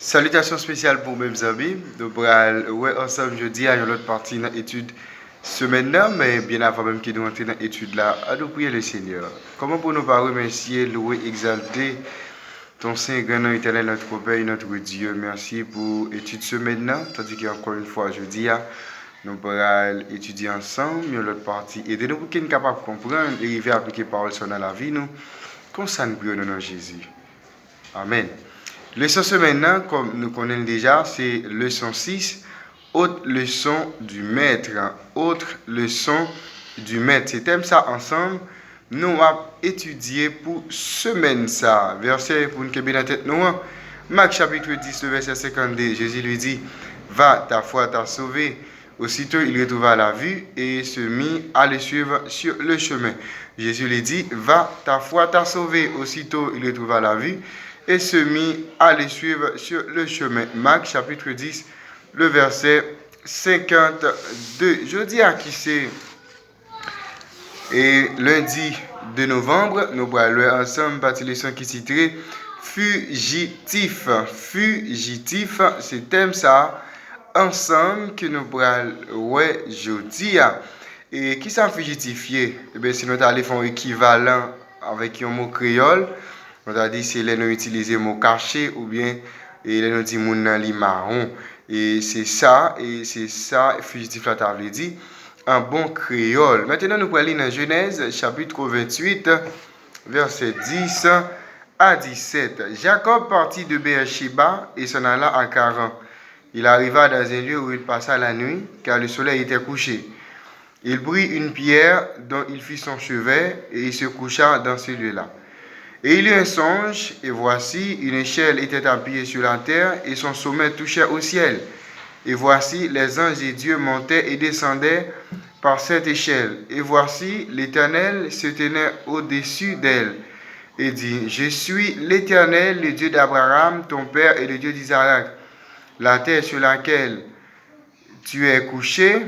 Salutations spéciales pour mes amis. Nous allons ensemble jeudi à une autre partie de l'étude semaine là, mais bien avant même que nous entrions dans l'étude là, à nous prier le Seigneur. Comment pour nous pas remercier, louer, exalter ton Saint grand nom éternel, notre Père et notre Dieu. Merci pour l'étude semaine là, tandis qu'encore une fois jeudi nous allons étudier ensemble une autre partie. Aidez-nous pour qu'il soit capable de comprendre et arriver à appliquer parole dans la vie nous. Comme ça nous prions au nom de Jésus. Amen. Leçon semaine, comme nous connaissons déjà, c'est leçon 6, autre leçon du maître. Autre leçon du maître. C'est thème ça ensemble. Nous allons étudier pour semaine ça. Verset pour nous bien la tête nous. Marc chapitre 10, le verset 52. Jésus lui dit, va, ta foi t'a sauvé. Aussitôt, il retrouva la vue et se mit à le suivre sur le chemin. Jésus lui dit, va, ta foi t'a sauvé. Aussitôt, il retrouva la vue et se mit à les suivre sur le chemin. Marc chapitre 10, le verset 52. Jeudi à qui c'est et lundi de novembre, nous allons ensemble partir leçon qui titre fugitif. Fugitif, c'est thème ça ensemble que nous allons jeudi. Et qui s'en fugitifié? Eh bien, si nous allons faire un équivalent avec un mot créole, on a dit c'est là nous utiliser le mot caché ou bien et là nous dit moun nan li marron et c'est ça fugitif là t'avait dit un bon créole. Maintenant nous allons lire dans Genèse chapitre 28 verset 10 à 17. Jacob partit de Beersheba et s'en alla à Charan. Il arriva dans un lieu où il passa la nuit car le soleil était couché. Il prit une pierre dont il fit son chevet et il se coucha dans ce lieu-là. Et il eut un songe, et voici, une échelle était appuyée sur la terre, et son sommet touchait au ciel. Et voici, les anges de Dieu montaient et descendaient par cette échelle. Et voici, l'Éternel se tenait au-dessus d'elle, et dit, je suis l'Éternel, le Dieu d'Abraham, ton père, et le Dieu d'Isaac. La terre sur laquelle tu es couché,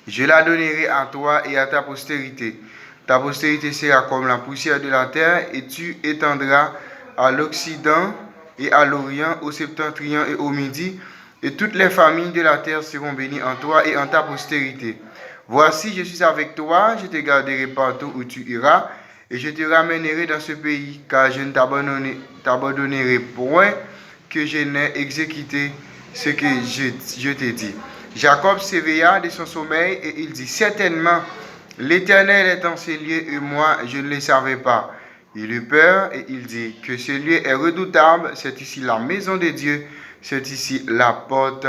je la donnerai à toi et à ta postérité. Ta postérité sera comme la poussière de la terre, et tu étendras à l'Occident et à l'Orient, au Septentrion et au Midi, et toutes les familles de la terre seront bénies en toi et en ta postérité. Voici, je suis avec toi, je te garderai partout où tu iras, et je te ramènerai dans ce pays, car je ne t'abandonnerai point que je n'ai exécuté ce que je t'ai dit. Jacob s'éveilla de son sommeil, et il dit, certainement, l'Éternel est en ces lieux et moi, je ne le savais pas. Il eut peur et il dit que ce lieu est redoutable. C'est ici la maison de Dieu. C'est ici la porte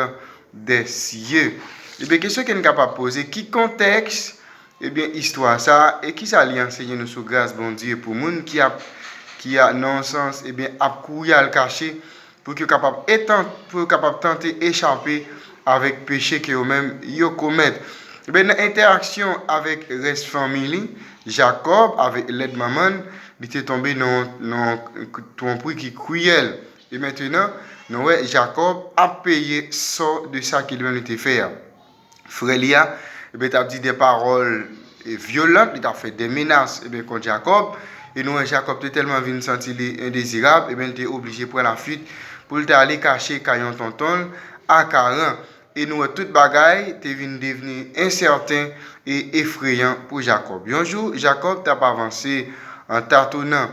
des cieux. Et bien, question qu'on est capable de poser, qui contexte, eh bien, histoire ça, et qui ça lui enseigne nous sous grâce, bon Dieu, pour moun qui a non sens, eh bien, a courir à le cacher, pour qu'il capable tenter échapper avec péché que eux-mêmes ils commettent. Ben, dans l'interaction avec reste famille, Jacob, avec l'aide maman, il était tombé dans tromperie qui cruel. Et maintenant, Jacob a payé ça de ça qu'il lui était fait. Frère Lia, il a dit des paroles violentes, il a fait des menaces contre Jacob. Et nous, Jacob était tellement venu sentir indésirable, il était obligé de prendre la fuite pour aller cacher Caillon Tonton à Charan. Et nous, toute bagaille, t'es venu devenir incertain et effrayant pour Jacob. Un jour, Jacob t'a pas avancé en tâtonnant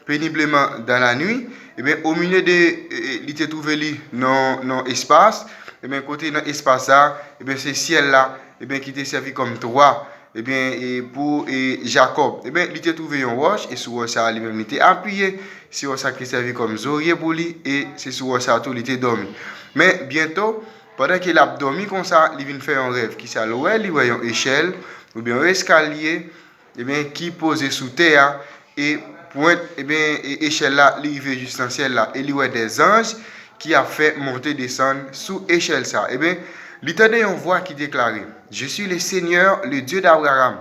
péniblement dans la nuit. Et bien, au milieu il était trouvé dans l'espace. Et bien, côté dans l'espace là, et bien, ce ciel là, et bien, qui était servi comme toit. Et bien, pour Jacob, et bien, il était trouvé un roche et sur ça, lui-même, il était appuyé sur ça qui servi comme zorier pour lui et c'est sur ça tout, il était dormi. Mais bientôt, pendant qu'il a dormi comme ça, il vient faire un rêve qui s'alloue, il voit une échelle ou bien un escalier et bien, qui posait sous terre et pointe, et bien, échelle là, il arrive juste dans le ciel là, et il voit des anges qui a fait monter descendre sous échelle ça. Et bien, il entendait une voix qui déclarait, je suis le Seigneur, le Dieu d'Abraham.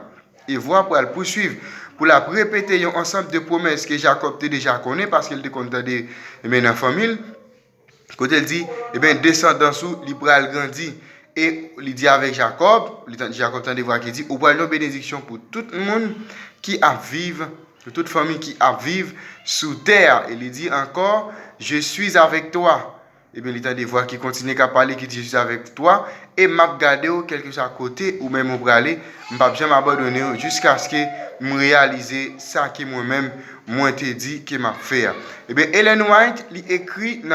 Et voix pour le poursuivre, pour la répéter un ensemble de promesses que Jacob déjà connaît parce qu'il était content de dans la famille. Quand elle dit, eh bien, descend dans sous, il pral grandi. Et il dit avec Jacob, Jacob tend de voir qu'il dit, ou pral une bénédiction pour tout le monde qui a vivre, pour toute famille qui a vivre sous terre. Et il dit encore, je suis avec toi. et bien, il y a des voix qui continuent à parler, qui disent avec toi, et m'a regardé quel que soit à côté, ou même au aller, je ne vais jamais abandonner jusqu'à ce que je réalise ça que moi-même, moi, t'ai dit que m'a fait. Et bien, Ellen White, il écrit de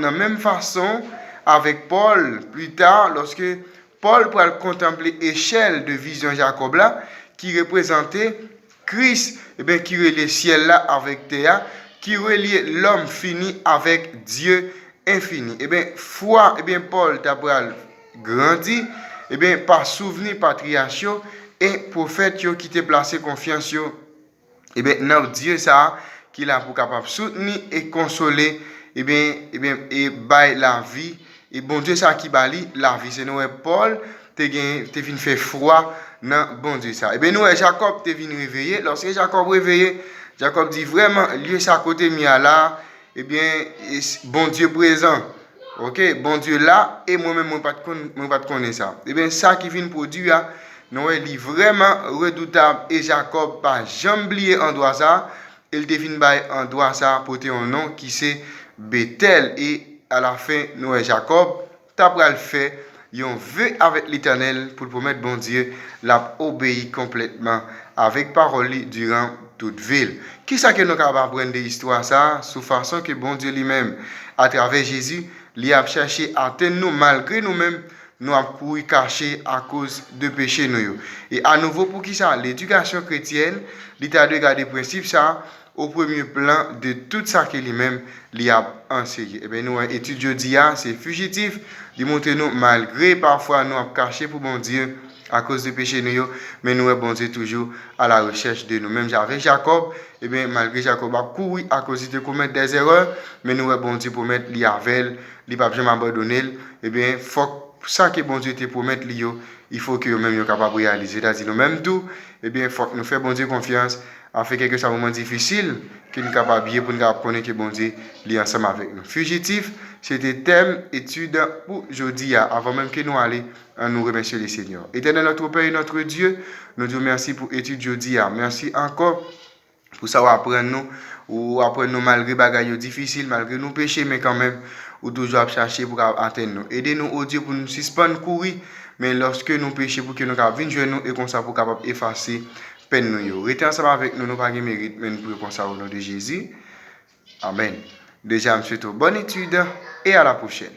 la même façon avec Paul, plus tard, lorsque Paul pourra contempler l'échelle de vision Jacob là, qui représentait Christ, et bien, qui relie le ciel là avec terre, qui relie l'homme fini avec Dieu infini. Eh bien, foi, eh bien, Paul Tabral grandit, eh bien, par souvenir patriarchaux et prophètes qui t'ont placé confiance, eh bien, non, Dieu ça, qu'il a pour capable soutenir et consoler, et bail la vie, et bon Dieu ça qui bali la vie. C'est nous, Paul, t'es venu faire froid, non, bon Dieu ça. Eh bien, nous, Jacob, t'es venu réveiller. Lorsque Jacob réveillé, Jacob dit vraiment, lui, ça côté mia là, eh bien, bon Dieu présent. Ok, bon Dieu là, et moi-même, je ne pas connaître ça. Eh bien, ça qui vient produire, nous, il est vraiment redoutable. Et Jacob, pas jamais oublié en droit ça, il devine en droit ça, porter un nom qui c'est Bethel. Et à la fin, nous, Jacob, t'as le fait. Ils ont vu avec l'Éternel pour promettre bon Dieu, l'a obéi complètement avec parole durant toute ville. Qui ça que nous avons apprendre de l'histoire ça, sous façon que bon Dieu lui-même, à travers Jésus, lui a cherché à atteindre nous malgré nous-mêmes, nous avons couru caché à cause de péché nous. Et à nouveau pour qui ça, l'éducation chrétienne, l'État de garder principe ça au premier plan de tout ça que lui-même lui a enseigné. Et bien nous étudions dia, c'est fugitif, de montrer nous malgré parfois nous avons caché pour bon Dieu à cause de péché nous, mais nous bon Dieu toujours à la recherche de nous-mêmes. Avec Jacob, et bien malgré Jacob a couru à cause de commettre des erreurs, mais nous bon Dieu pour mettre li avec, li pas jamais abandonner, et bien faut ça que bon Dieu te promet il faut que nous-mêmes soyons capables de réaliser. C'est-à-dire nous-mêmes tout, et bien faut que nous fassions bon Dieu confiance, afin que ce moment difficile, que nous soyons capables pour nous connaître que bon Dieu est ensemble avec nous. Fugitif, c'était thème étude pour aujourd'hui, avant même que nous allions nous remercier le Seigneur. Éternel notre Père et notre Dieu, nous disons merci pour l'étude aujourd'hui. Merci encore pour savoir apprendre nous, ou apprendre nous malgré les bagages difficiles, malgré nos péchés, mais quand même, ou toujours chercher pour atteindre nous. Aidez-nous, oh Dieu, pour nous suspendre, courir, mais lorsque nous péchons, pour que nous puissions venir nous et comme ça, pour capable effacer peine nous. Restez ensemble avec nous, nous pas de mérite, mais nous pouvons comme ça au nom de Jésus. Amen. Déjà, je vous souhaite une bonne étude et à la prochaine.